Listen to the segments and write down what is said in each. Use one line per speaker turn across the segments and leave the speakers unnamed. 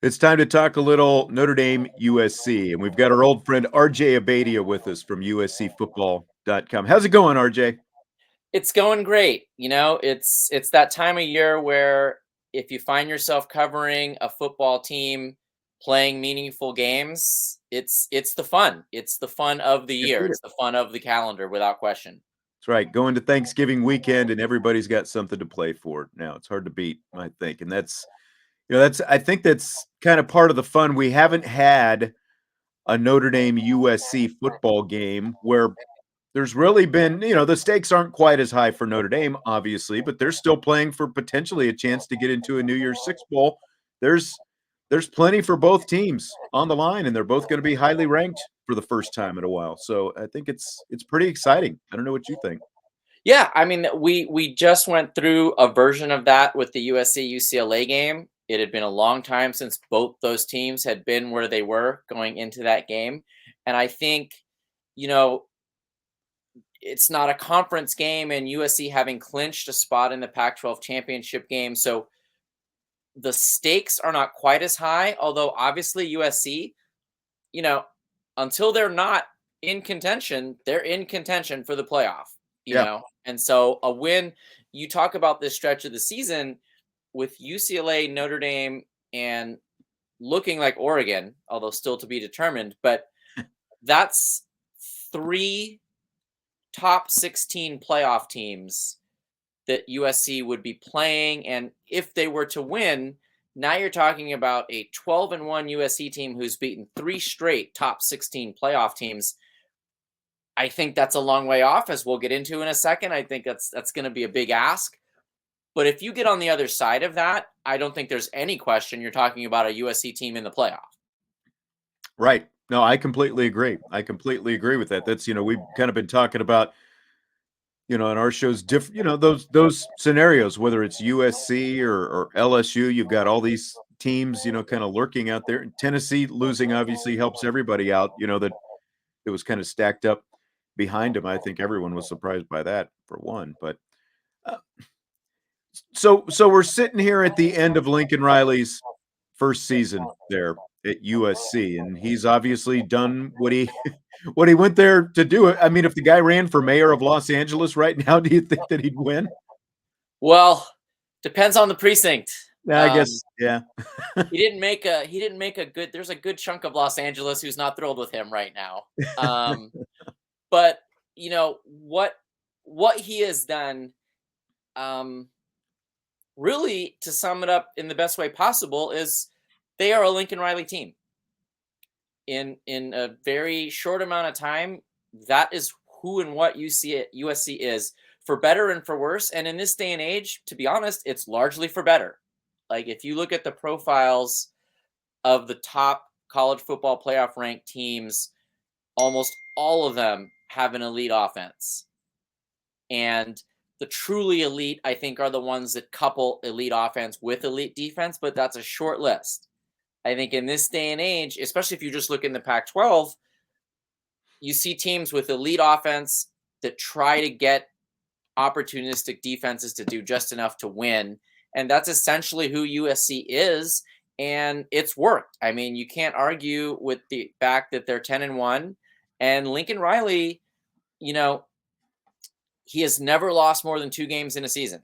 It's time to talk a little Notre Dame USC, and we've got our old friend RJ Abeytia with us from USCfootball.com. How's it going, RJ?
It's going great. It's that time of year where if you find yourself covering a football team playing meaningful games, it's the fun. It's the fun of the
Can't
year.
beat
It's
it.
the fun of the calendar without question.
That's right. Going to Thanksgiving weekend, and everybody's got something to play for now. It's hard to beat, I think, and that's I think that's kind of part of the fun. We haven't had a Notre Dame USC football game where there's really been, the stakes aren't quite as high for Notre Dame, obviously, but they're still playing for potentially a chance to get into a New Year's Six bowl. There's there's plenty for both teams on the line, and they're both going to be highly ranked for the first time in a while. So I think it's pretty exciting. I don't know what you think.
Yeah, I mean we just went through a version of that with the USC UCLA game. It had been a long time since both those teams had been where they were going into that game. And I think, you know, it's not a conference game and USC having clinched a spot in the Pac-12 championship game. So the stakes are not quite as high, although obviously USC, you know, until they're not in contention, they're in contention for the playoff,
Yeah.
And so a win, you talk about this stretch of the season with UCLA, Notre Dame, and looking like Oregon, although still to be determined, but that's three top 16 playoff teams that USC would be playing. And if they were to win, now you're talking about a 12-1 USC team who's beaten three straight top 16 playoff teams. I think that's a long way off, as we'll get into in a second. I think that's going to be a big ask. But if you get on the other side of that, I don't think there's any question you're talking about a USC team in the playoff.
Right. No, I completely agree. I completely agree with that. That's, we've kind of been talking about, in our shows, different, those scenarios, whether it's USC or LSU, you've got all these teams, kind of lurking out there. And Tennessee losing obviously helps everybody out, that it was kind of stacked up behind them. I think everyone was surprised by that for one. But uh, so we're sitting here at the end of Lincoln Riley's first season there at USC, and he's obviously done what he what he went there to do. I mean, if the guy ran for mayor of Los Angeles right now, do you think that he'd win?
Well, depends on the precinct.
Yeah, I guess, yeah.
He didn't make a good. There's a good chunk of Los Angeles who's not thrilled with him right now. Um, but what he has done, um, really, to sum it up in the best way possible, is they are a Lincoln Riley team. In a very short amount of time, that is who and what USC is, for better and for worse. And in this day and age, to be honest, it's largely for better. Like, if you look at the profiles of the top college football playoff ranked teams, almost all of them have an elite offense. And the truly elite, I think, are the ones that couple elite offense with elite defense, but that's a short list. I think in this day and age, especially if you just look in the Pac-12, you see teams with elite offense that try to get opportunistic defenses to do just enough to win. And that's essentially who USC is. And it's worked. I mean, you can't argue with the fact that they're 10-1. And Lincoln Riley, he has never lost more than 2 games in a season.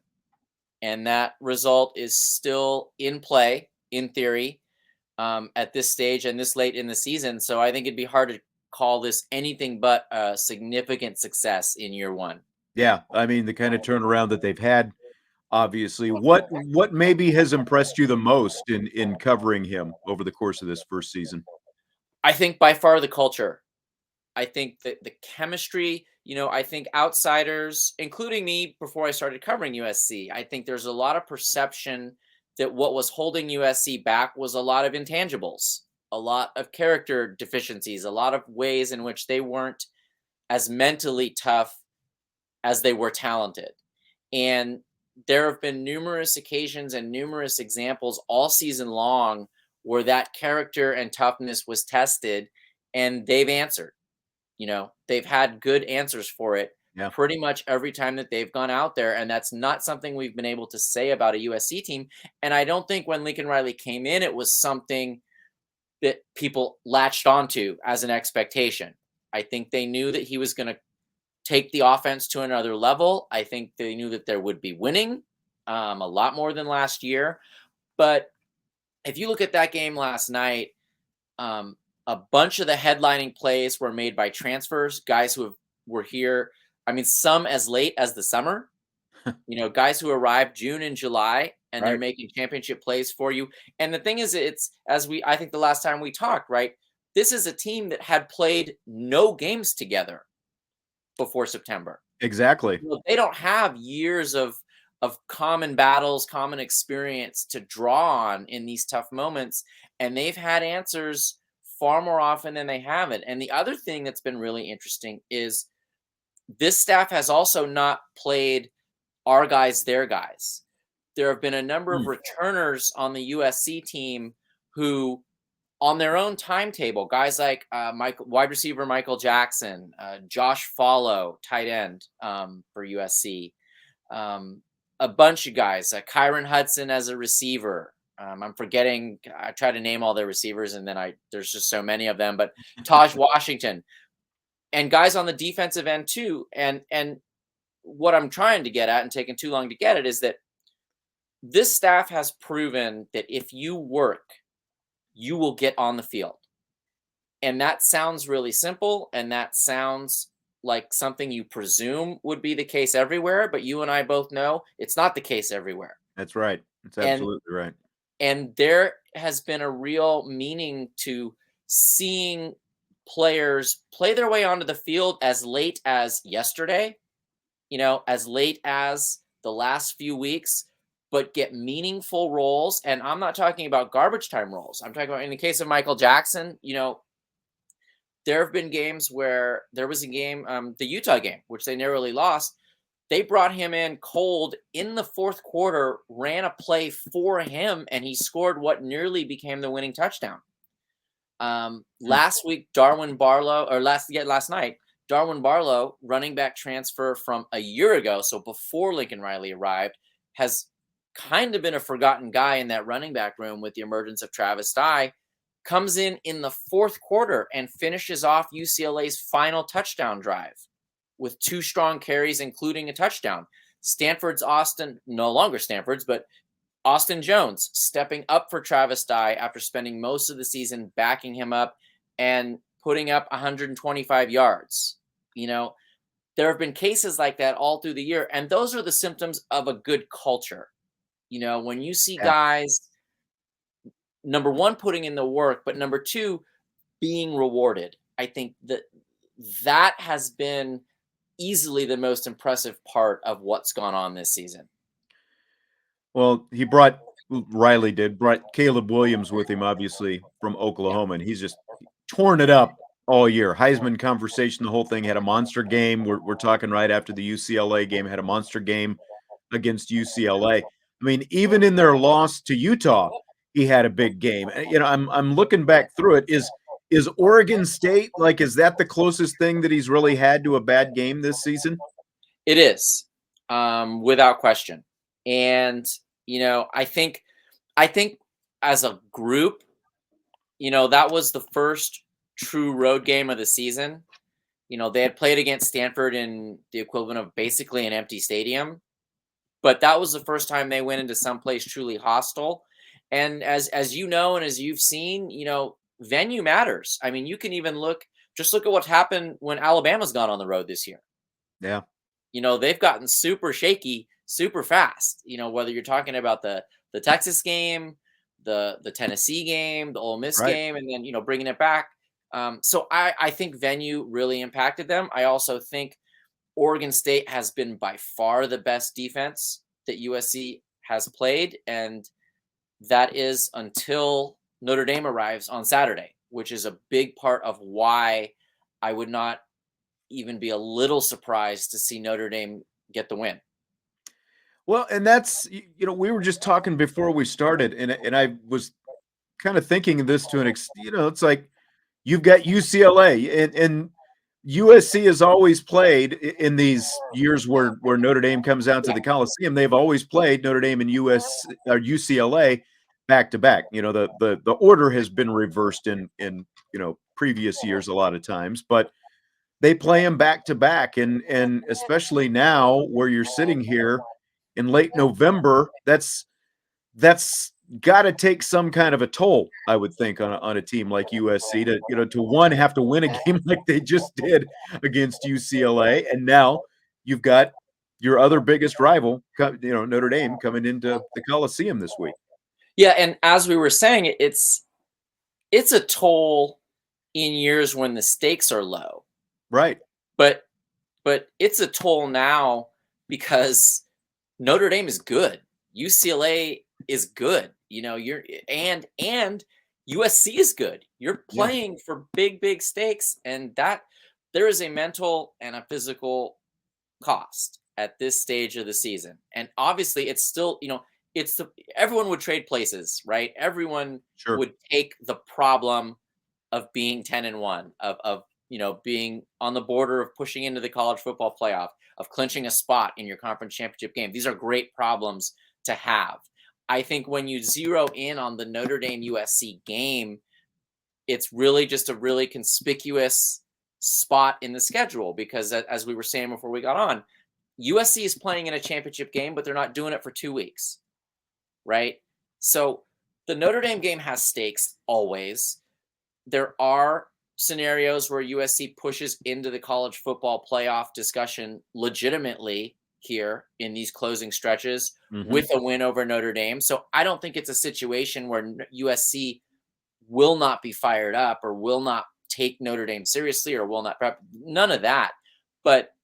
And that result is still in play, in theory, at this stage and this late in the season. So I think it'd be hard to call this anything but a significant success in year one.
Yeah, I mean, the kind of turnaround that they've had, obviously. What maybe has impressed you the most in covering him over the course of this first season?
I think by far the culture. I think that the chemistry, I think outsiders, including me before I started covering USC, I think there's a lot of perception that what was holding USC back was a lot of intangibles, a lot of character deficiencies, a lot of ways in which they weren't as mentally tough as they were talented. And there have been numerous occasions and numerous examples all season long where that character and toughness was tested, and they've answered. They've had good answers for it.
Yeah.
pretty much every time that they've gone out there, and that's not something we've been able to say about a USC team. And I don't think when Lincoln Riley came in, it was something that people latched onto as an expectation. I think they knew that he was going to take the offense to another level. I think they knew that there would be winning a lot more than last year. But if you look at that game last night, a bunch of the headlining plays were made by transfers, guys were here. I mean, some as late as the summer, guys who arrived June and July, and they're
Right.
making championship plays for you. And the thing is, it's I think the last time we talked, right? This is a team that had played no games together before September.
Exactly.
They don't have years of common battles, common experience to draw on in these tough moments, and they've had answers far more often than they haven't. And the other thing that's been really interesting is this staff has also not played our guys, their guys. There have been a number of returners on the USC team who, on their own timetable, guys like wide receiver Michael Jackson, Josh Follow, tight end for USC, a bunch of guys, Kyron Hudson as a receiver. I'm forgetting. I try to name all their receivers, and then there's just so many of them. But Taj Washington and guys on the defensive end too. And what I'm trying to get at, and taking too long to get it, is that this staff has proven that if you work, you will get on the field. And that sounds really simple, and that sounds like something you presume would be the case everywhere, but you and I both know it's not the case everywhere.
That's right. That's absolutely right.
And there has been a real meaning to seeing players play their way onto the field as late as yesterday, as late as the last few weeks, but get meaningful roles. And I'm not talking about garbage time roles. I'm talking about, in the case of Michael Jackson, there have been games where there was a game, the Utah game, which they narrowly lost. They brought him in cold in the fourth quarter, ran a play for him, and he scored what nearly became the winning touchdown. Last week, last night, Darwin Barlow, running back transfer from a year ago, so before Lincoln Riley arrived, has kind of been a forgotten guy in that running back room with the emergence of Travis Dye, comes in the fourth quarter and finishes off UCLA's final touchdown drive with 2 strong carries, including a touchdown. No longer Stanford's, but Austin Jones stepping up for Travis Dye after spending most of the season backing him up and putting up 125 yards. There have been cases like that all through the year, and those are the symptoms of a good culture. When you see guys, number one, putting in the work, but number two, being rewarded. I think that has been easily the most impressive part of what's gone on this season.
Well, Riley brought Caleb Williams with him, obviously, from Oklahoma, and he's just torn it up all year. Heisman conversation, the whole thing, had a monster game. We're talking right after the UCLA game, had a monster game against UCLA. I mean, even in their loss to Utah, he had a big game. I'm looking back through it. Is Oregon State, is that the closest thing that he's really had to a bad game this season?
It is, without question. And, I think as a group, that was the first true road game of the season. They had played against Stanford in the equivalent of basically an empty stadium, but that was the first time they went into someplace truly hostile. And as you know, and as you've seen, venue matters. I mean, you can even look at what's happened when Alabama's gone on the road this year.
Yeah.
They've gotten super shaky, super fast, whether you're talking about the Texas game, the Tennessee game, the Ole Miss game, and then, bringing it back. So I think venue really impacted them. I also think Oregon State has been by far the best defense that USC has played. And that is until Notre Dame arrives on Saturday, which is a big part of why I would not even be a little surprised to see Notre Dame get the win.
Well, and that's, we were just talking before we started, and I was kind of thinking of this to an extent, it's like you've got UCLA, and USC has always played in these years where Notre Dame comes out to
Yeah.
the Coliseum. They've always played Notre Dame and UCLA back to back. The order has been reversed in previous years a lot of times, but they play them back to back, and especially now where you're sitting here in late November, that's got to take some kind of a toll, I would think, on a team like USC to one have to win a game like they just did against UCLA, and now you've got your other biggest rival, Notre Dame, coming into the Coliseum this week.
Yeah, and as we were saying, it's a toll in years when the stakes are low.
Right.
But it's a toll now because Notre Dame is good. UCLA is good. And USC is good. You're
Yeah.
playing for big stakes, and that there is a mental and a physical cost at this stage of the season. And obviously it's still, everyone would trade places, right? Everyone
Sure.
would take the problem of being 10-1, of being on the border of pushing into the college football playoff, of clinching a spot in your conference championship game. These are great problems to have. I think when you zero in on the Notre Dame USC game, it's really just a really conspicuous spot in the schedule because, as we were saying before we got on, USC is playing in a championship game, but they're not doing it for 2 weeks, right? So the Notre Dame game has stakes always. There are scenarios where USC pushes into the college football playoff discussion legitimately here in these closing stretches with a win over Notre Dame. So I don't think it's a situation where USC will not be fired up or will not take Notre Dame seriously or will not prep. None of that. But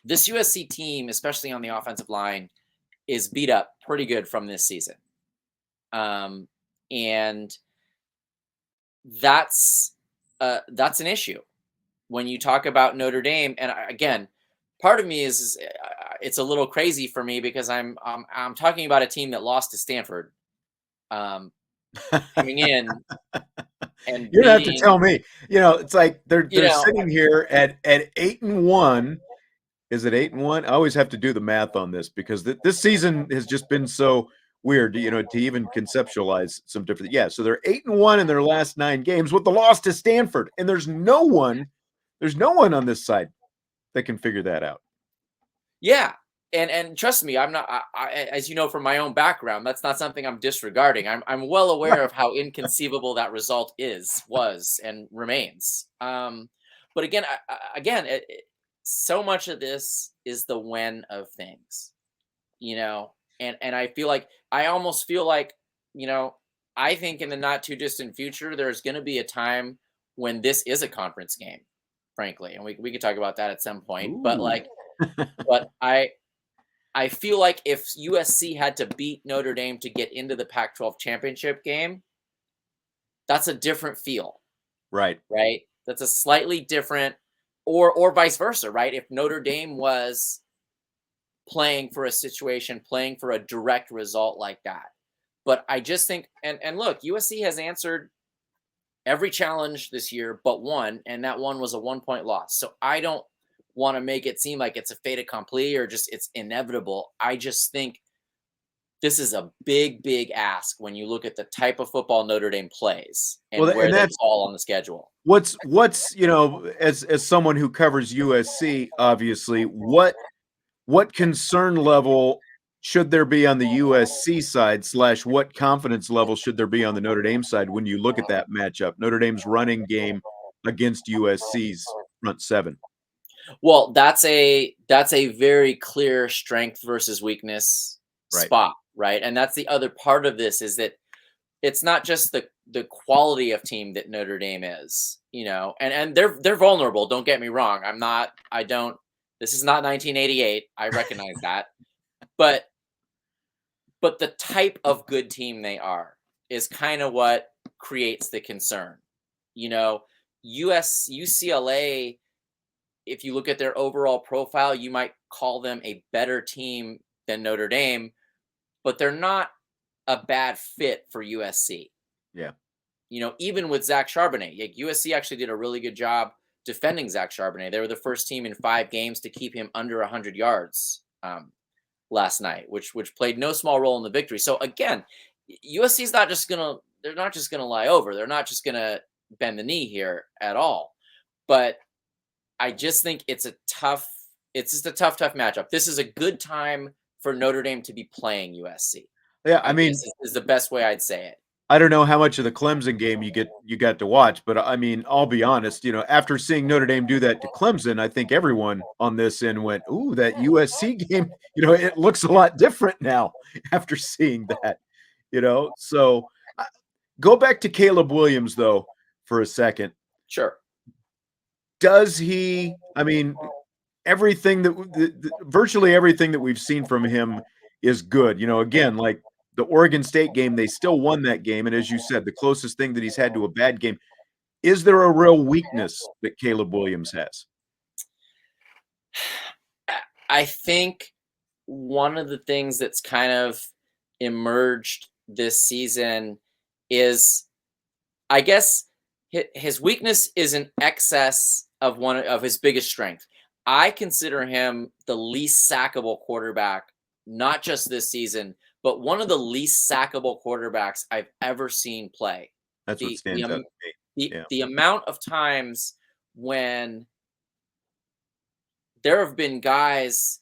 this USC team, especially on the offensive line, is beat up pretty good from this season. And that's an issue when you talk about Notre Dame. And again, part of me is it's a little crazy for me because I'm talking about a team that lost to Stanford, coming in and
You don't have to
beating,
tell me. It's like they're sitting here at 8-1. Is it 8-1? I always have to do the math on this because this season has just been so weird, to even conceptualize some different. Yeah, so they're 8-1 in their last 9 games with the loss to Stanford, and there's no one on this side that can figure that out.
Yeah. And trust me, I'm not, as you know, from my own background, that's not something I'm disregarding. I'm well aware of how inconceivable that result was, and remains. But again, so much of this is the when of things, and I almost feel like, I think in the not too distant future, there's going to be a time when this is a conference game, frankly, and we could talk about that at some point.
Ooh.
But I feel like if USC had to beat Notre Dame to get into the Pac-12 championship game, that's a different feel,
Right.
right? That's a slightly different, or vice versa, right? If Notre Dame was playing for a situation, playing for a direct result like that. But I just think, and look, USC has answered every challenge this year but one, and that one was a 1-point loss. So I don't want to make it seem like it's a fait accompli or just it's inevitable. I just think this is a big ask when you look at the type of football Notre Dame plays and
Well,
where
and
they
that's
fall on the schedule.
what's as someone who covers USC, obviously, what concern level should there be on the USC side / what confidence level should there be on the Notre Dame side when you look at that matchup, Notre Dame's running game against USC's front seven?
Well, that's a very clear strength versus weakness
Right.
spot, right? And that's the other part of this is that it's not just the quality of team that Notre Dame is, and they're vulnerable. Don't get me wrong. This is not 1988. I recognize that, but the type of good team they are is kind of what creates the concern. UCLA, if you look at their overall profile, you might call them a better team than Notre Dame, but they're not a bad fit for USC.
Yeah.
Even with Zach Charbonnet, USC actually did a really good job defending Zach Charbonnet. They were the first team in 5 games to keep him under 100 yards last night, which played no small role in the victory. So again, USC's not just they're not just gonna lie over. They're not just gonna bend the knee here at all. But I just think it's just a tough matchup. This is a good time for Notre Dame to be playing USC.
Yeah,
I mean, is the best way I'd say it.
I don't know how much of the Clemson game you got to watch, but I mean, I'll be honest, after seeing Notre Dame do that to Clemson, I think everyone on this end went, "Ooh, that USC game, it looks a lot different now after seeing that." So go back to Caleb Williams though for a second.
Sure.
Does he, I mean, virtually everything that we've seen from him is good. Again, like the Oregon State game, they still won that game. And as you said, the closest thing that he's had to a bad game. Is there a real weakness that Caleb Williams has?
I think one of the things that's kind of emerged this season is, I guess, his weakness is in excess of one of his biggest strengths. I consider him the least sackable quarterback, not just this season, but one of the least sackable quarterbacks I've ever seen play.
That's what stands out to me.
The amount of times when there have been guys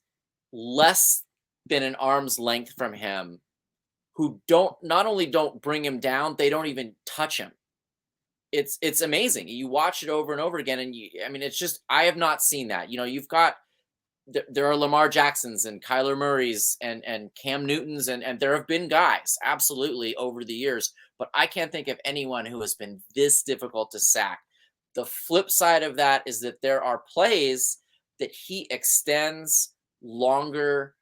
less than an arm's length from him who not only don't bring him down, they don't even touch him. It's amazing. You watch it over and over again, and it's just, I have not seen that. You've got, there are Lamar Jacksons and Kyler Murrays and Cam Newtons, and there have been guys absolutely over the years, but I can't think of anyone who has been this difficult to sack. The flip side of that is that there are plays that he extends longer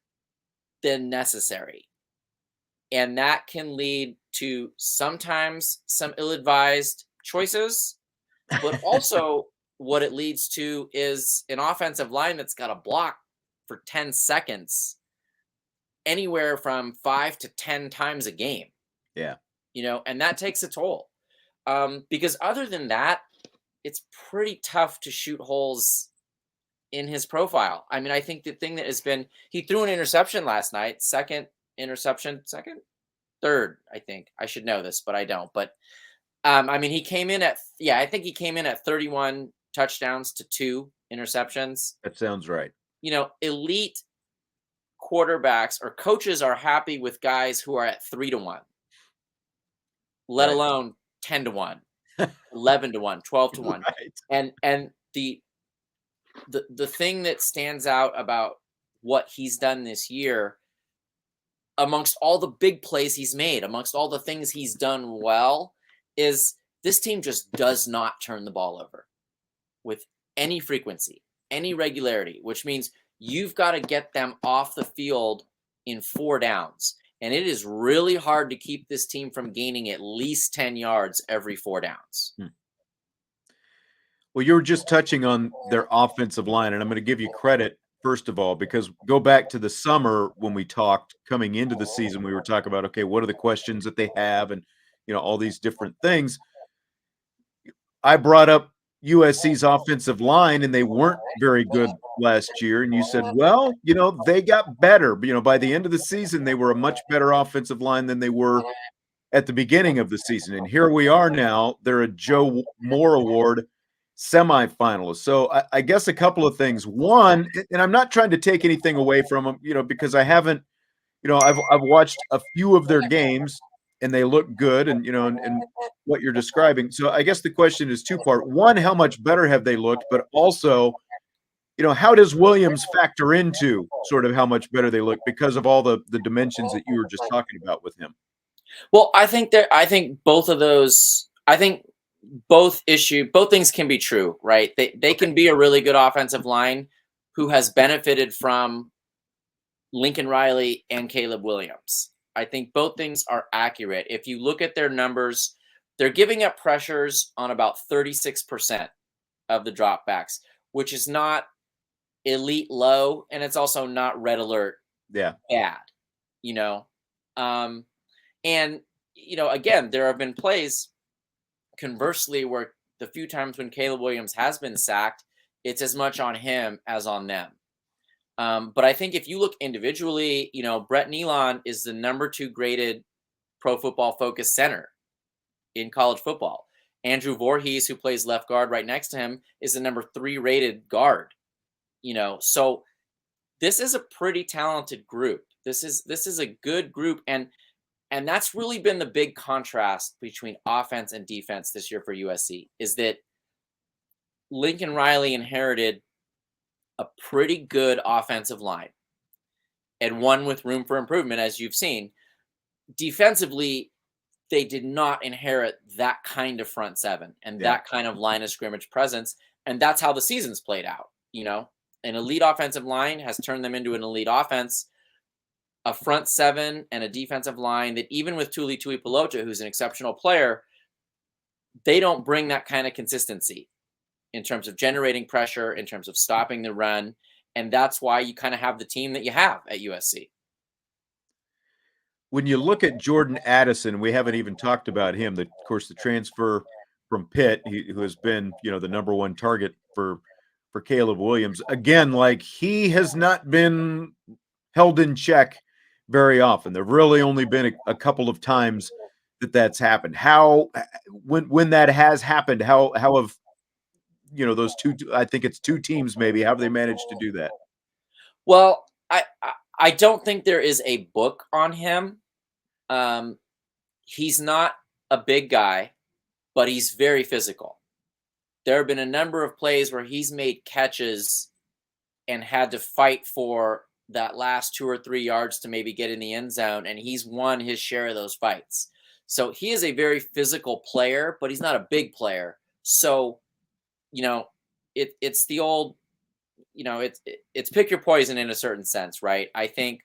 than necessary. And that can lead to sometimes some ill-advised choices, but also what it leads to is an offensive line that's got to block for 10 seconds anywhere from 5 to 10 times a game.
Yeah.
And that takes a toll. Because other than that, it's pretty tough to shoot holes in his profile. I think the thing that has been, he threw an interception last night, third, I think. I should know this, but I don't. But he came in at, I think he came in at 31 touchdowns to 2 interceptions.
That sounds right.
Elite quarterbacks or coaches are happy with guys who are at 3-1, let alone 10-1, 11-1, 12-1. Right. And the thing that stands out about what he's done this year, amongst all the big plays he's made, amongst all the things he's done well, is this team just does not turn the ball over with any frequency, any regularity, which means you've got to get them off the field in 4 downs. And it is really hard to keep this team from gaining at least 10 yards every 4 downs.
Well, you were just touching on their offensive line, and I'm going to give you credit, first of all, because go back to the summer when we talked coming into the season, we were talking about, okay, what are the questions that they have and, all these different things. I brought up USC's offensive line, and they weren't very good last year. And you said, well, they got better. By the end of the season, they were a much better offensive line than they were at the beginning of the season. And here we are now. They're a Joe Moore Award semifinalist. So I guess a couple of things. One, and I'm not trying to take anything away from them, because I haven't, I've watched a few of their games and they look good and what you're describing. So I guess the question is 2-part. One, how much better have they looked? But also, how does Williams factor into sort of how much better they look because of all the dimensions that you were just talking about with him?
Well, I think both of those, both things can be true, right? They can be a really good offensive line who has benefited from Lincoln Riley and Caleb Williams. I think both things are accurate. If you look at their numbers, they're giving up pressures on about 36% of the dropbacks, which is not elite low, and it's also not red alert bad, and again, there have been plays conversely where the few times when Caleb Williams has been sacked, it's as much on him as on them. But I think if you look individually, Brett Nealon is the number 2 graded Pro Football Focus center in college football. Andrew Voorhees, who plays left guard right next to him, is the number 3 rated guard. So this is a pretty talented group. This is a good group, and that's really been the big contrast between offense and defense this year for USC, is that Lincoln Riley inherited a pretty good offensive line and one with room for improvement, as you've seen. Defensively, they did not inherit that kind of front seven and that kind of line of scrimmage presence, and that's how the season's played out. An elite offensive line has turned them into an elite offense. A front seven and a defensive line that, even with Tuli Tuipulotu, who's an exceptional player, they don't bring that kind of consistency in terms of generating pressure, in terms of stopping the run. And that's why you kind of have the team that you have at USC.
When you look at Jordan Addison, we haven't even talked about him. Of course, the transfer from Pitt, who has been, the number 1 target for Caleb Williams. Again, like, he has not been held in check very often. There've really only been a couple of times that's happened. How, when that has happened, how have, those two, I think it's 2 teams maybe, how have they managed to do that?
Well, I don't think there is a book on him. He's not a big guy, but he's very physical. There have been a number of plays where he's made catches and had to fight for that last 2 or 3 yards to maybe get in the end zone, and he's won his share of those fights. So he is a very physical player, but he's not a big player. So, it's the old, it's pick your poison in a certain sense, right? I think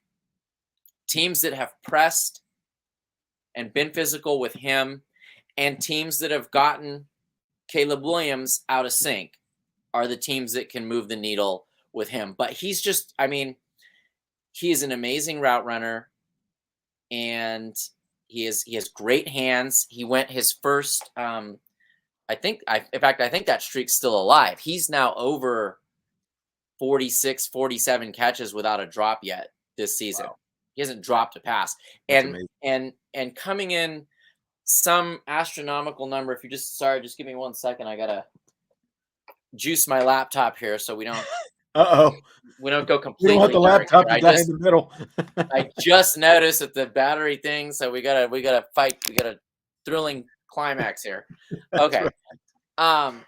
teams that have pressed and been physical with him, and teams that have gotten Caleb Williams out of sync, are the teams that can move the needle with him. But he's just, he is an amazing route runner, and he has great hands. He went his first, in fact, I think that streak's still alive. He's now over 46, 47 catches without a drop yet this season. Wow. He hasn't dropped a pass. And coming in some astronomical number, if you just give me 1 second. I gotta juice my laptop here so we don't we don't go completely.
You don't want the laptop to die in the middle.
I just noticed that the battery thing, so we gotta fight. We got a thrilling climax here. Okay. Right.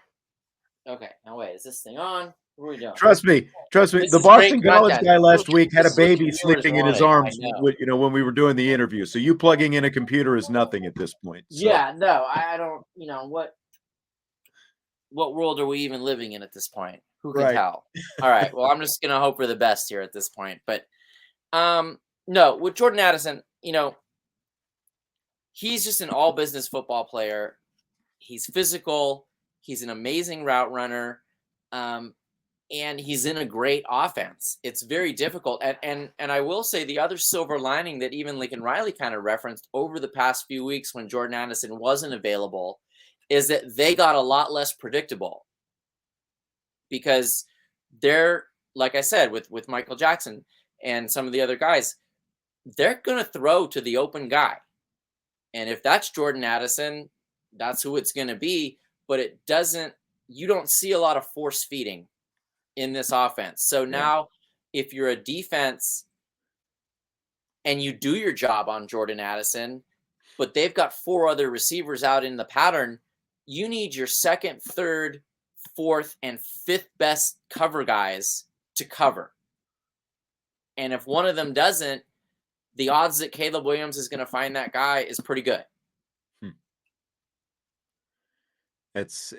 Okay. Now wait, is this thing on? What are we doing?
Trust me. The Boston College guy last week had a baby sleeping in his arms, when we were doing the interview. So you plugging in a computer is nothing at this point. So.
Yeah, no, I don't. What world are we even living in at this point? Who can tell? All right. Well, I'm just gonna hope for the best here at this point. But no, with Jordan Addison, he's just an all business football player. He's physical. He's an amazing route runner. And he's in a great offense. It's very difficult. And I will say the other silver lining that even Lincoln Riley kind of referenced over the past few weeks when Jordan Addison wasn't available is that they got a lot less predictable, because they're, like I said, with Michael Jackson and some of the other guys, they're going to throw to the open guy. And if that's Jordan Addison, that's who it's going to be. But you don't see a lot of force feeding in this offense. So now if you're a defense and you do your job on Jordan Addison, but they've got 4 other receivers out in the pattern, you need your second, third, fourth, and fifth best cover guys to cover. And if one of them doesn't, the odds that Caleb Williams is going to find that guy is pretty good.
It's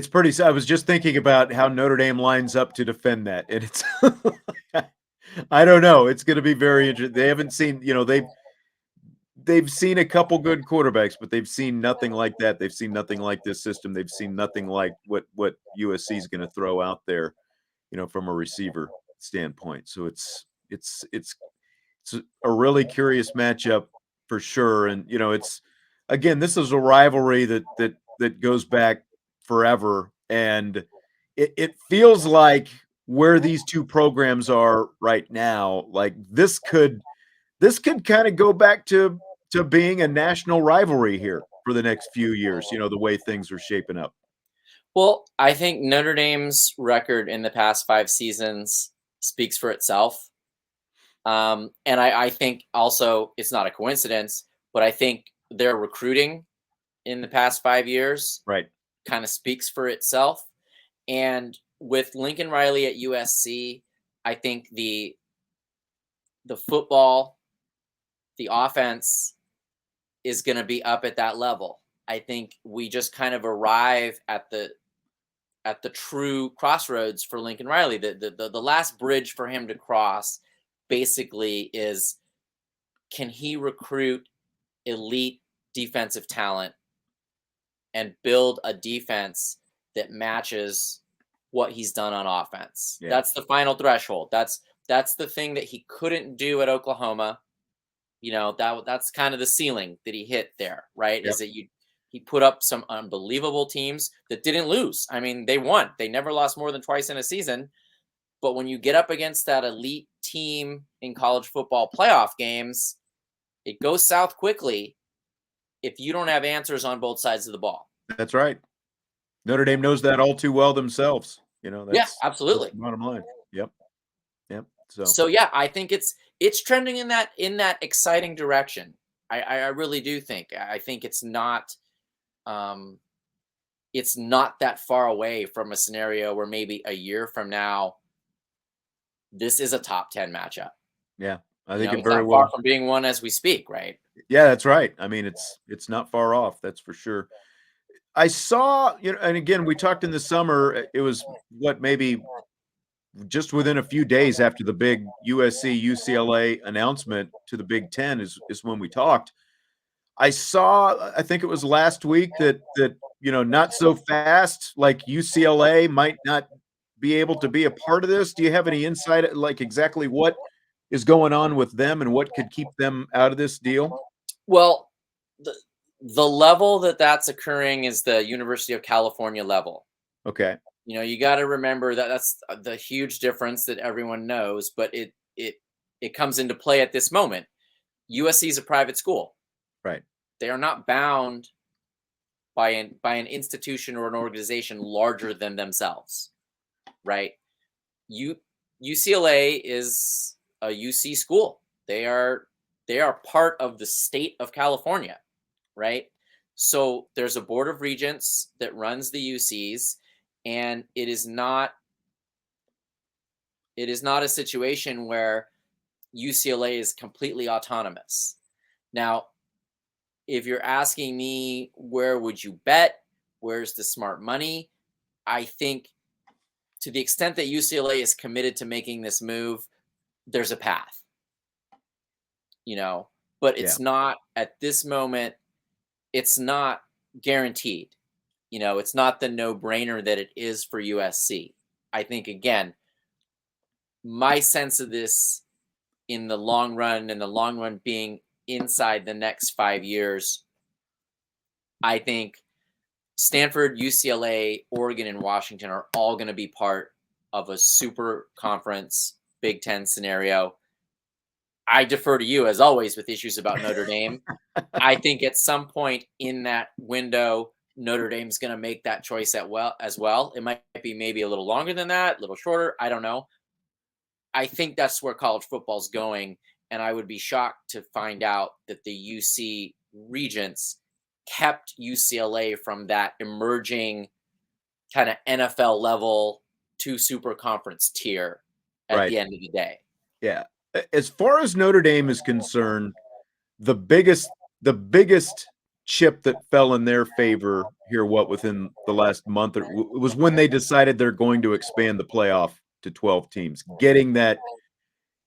pretty. I was just thinking about how Notre Dame lines up to defend that, and it's. I don't know. It's going to be very interesting. They haven't seen, they've seen a couple good quarterbacks, but they've seen nothing like that. They've seen nothing like this system. They've seen nothing like what USC is going to throw out there, from a receiver standpoint. So it's a really curious matchup for sure. And it's, again, this is a rivalry that that goes back forever, and it feels like where these two programs are right now, like this could kind of go back to being a national rivalry here for the next few years, the way things are shaping up.
Well, I think Notre Dame's record in the past 5 seasons speaks for itself. And I think also it's not a coincidence, but I think their recruiting in the past 5 years
Right.
kind of speaks for itself. And with Lincoln Riley at USC, I think the football, the offense is going to be up at that level. I think we just kind of arrive at the true crossroads for Lincoln Riley. The last bridge for him to cross basically is, can he recruit elite defensive talent and build a defense that matches what he's done on offense?
Yeah.
That's the final threshold. That's the thing that he couldn't do at Oklahoma. That's kind of the ceiling that he hit there, right?
Yep.
Is that he put up some unbelievable teams that didn't lose. I mean, they won. They never lost more than twice in a season. But when you get up against that elite team in college football playoff games, it goes south quickly if you don't have answers on both sides of the ball.
That's right. Notre Dame knows that all too well themselves.
Yeah, absolutely.
That's the bottom line. Yep.
So yeah, I think it's trending in that exciting direction. I really do think. I think it's not that far away from a scenario where maybe a year from now, this is a top 10 matchup.
Yeah, I think it
it's
very
not
well.
far from being one as we speak, right?
Yeah, that's right. I mean, it's not far off. That's for sure. I saw, and again, we talked in the summer. It was maybe just within a few days after the big USC UCLA announcement to the Big Ten is when we talked. I think it was last week that not so fast, like UCLA might not be able to be a part of this. Do you have any insight, like exactly what is going on with them and what could keep them out of this deal?
Well, the level that's occurring is the University of California level.
Okay.
You got to remember that that's the huge difference that everyone knows, but it comes into play at this moment. USC is a private school.
Right.
They are not bound by an institution or an organization larger than themselves. Right. UCLA is a UC school. They are part of the state of California, right? So there's a board of regents that runs the UCs, and it is not a situation where UCLA is completely autonomous. Now, if you're asking me, where would you bet? Where's the smart money? I think to the extent that UCLA is committed to making this move, there's a path. But it's not at this moment, it's not guaranteed. It's not the no-brainer that it is for USC. I think, again, my sense of this in the long run being inside the next 5 years, I think Stanford, UCLA, Oregon, and Washington are all going to be part of a super conference Big Ten scenario. I defer to you, as always, with issues about Notre Dame. I think at some point in that window, Notre Dame's going to make that choice as well. It might be maybe a little longer than that, a little shorter. I don't know. I think that's where college football's going, and I would be shocked to find out that the UC regents kept UCLA from that emerging kind of NFL level to super conference tier at the end of the day.
Yeah. As far as Notre Dame is concerned, the biggest chip that fell in their favor here, within the last month, was when they decided they're going to expand the playoff to 12 teams,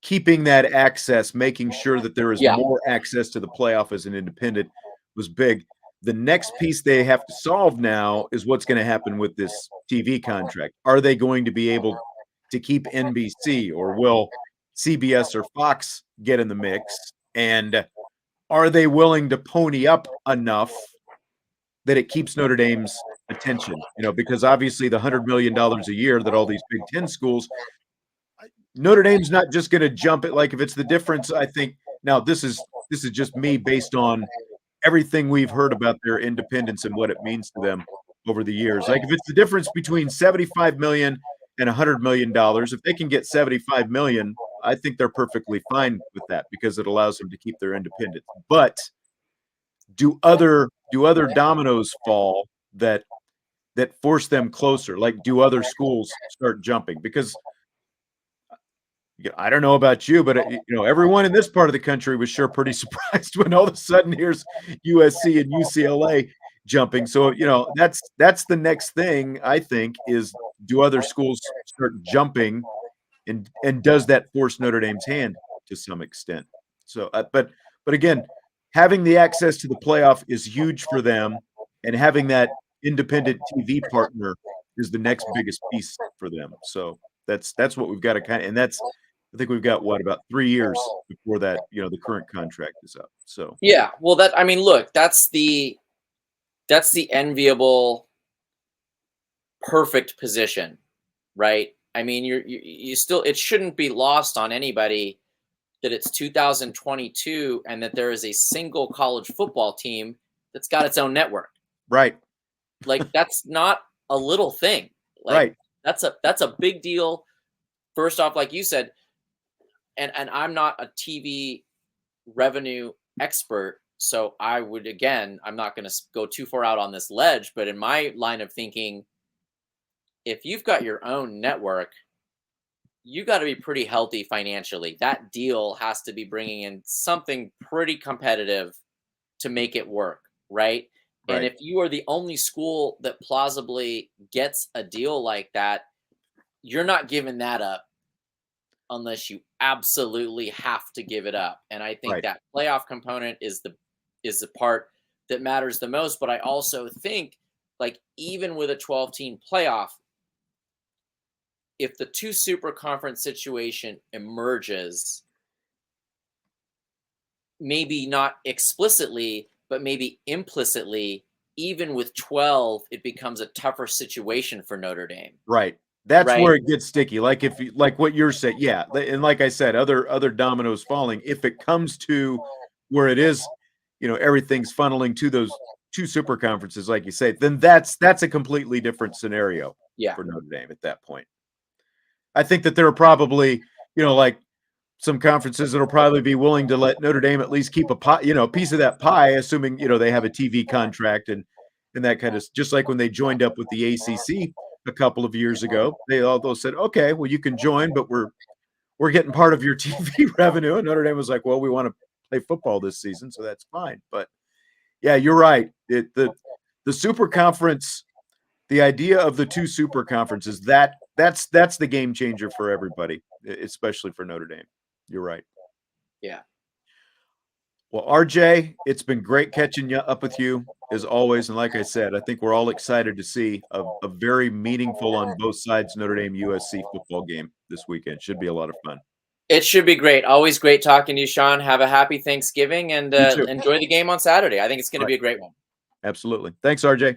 keeping that access, making sure that there is more access to the playoff as an independent was big. The next piece they have to solve now is what's going to happen with this TV contract. Are they going to be able to keep NBC, or will CBS or Fox get in the mix? And are they willing to pony up enough that it keeps Notre Dame's attention, because obviously the $100 million a year that all these Big Ten schools, Notre Dame's not just going to jump it. Like if it's the difference, I think now this is just me based on everything we've heard about their independence and what it means to them over the years. Like if it's the difference between 75 million and $100 million, if they can get 75 million, I think they're perfectly fine with that because it allows them to keep their independence. But do other dominoes fall that force them closer? Like do other schools start jumping? Because I don't know about you, but everyone in this part of the country was sure pretty surprised when all of a sudden here's USC and UCLA jumping. So that's the next thing I think is, do other schools start jumping, and does that force Notre Dame's hand to some extent? So, but again, having the access to the playoff is huge for them, and having that independent TV partner is the next biggest piece for them. So that's what we've got to and I think we've got about 3 years before that, the current contract is up. So
Yeah, well, look, that's the enviable, perfect position, right? I mean, you still, it shouldn't be lost on anybody that it's 2022 and that there is a single college football team that's got its own network.
right,
Like that's not a little thing. Like
right,
that's a big deal. First off, like you said, and I'm not a TV revenue expert, so I'm not going to go too far out on this ledge, but in my line of thinking, if you've got your own network, you got to be pretty healthy financially. That deal has to be bringing in something pretty competitive to make it work, right? And
right,
if you are the only school that plausibly gets a deal like that, you're not giving that up unless you absolutely have to give it up. And I think
right,
that playoff component is the part that matters the most. But I also think, like, even with a 12-team playoff, if the two super conference situation emerges, maybe not explicitly, but maybe implicitly, even with 12, it becomes a tougher situation for Notre Dame.
right. That's
Right.
where it gets sticky. Like if like what you're saying, yeah. And like I said, other dominoes falling. If it comes to where it is, everything's funneling to those two super conferences, like you say, then that's a completely different scenario
Yeah.
for Notre Dame at that point. I think that there are probably, like some conferences that'll probably be willing to let Notre Dame at least keep a pie, a piece of that pie, assuming, they have a TV contract and that kind of, just like when they joined up with the ACC a couple of years ago, they all said, okay, well, you can join, but we're getting part of your TV revenue. And Notre Dame was like, well, we want to play football this season, so that's fine. But yeah, you're right. The super conference, the idea of the two super conferences, that's the game changer for everybody, especially for Notre Dame. You're right.
Yeah.
Well, RJ, it's been great catching up with you as always. And like I said, I think we're all excited to see a very meaningful on both sides Notre Dame USC football game this weekend. Should be a lot of fun.
It should be great. Always great talking to you, Sean. Have a happy Thanksgiving and
You too.
enjoy the game on Saturday. I think it's going to
Right.
be a great one.
Absolutely. Thanks, RJ.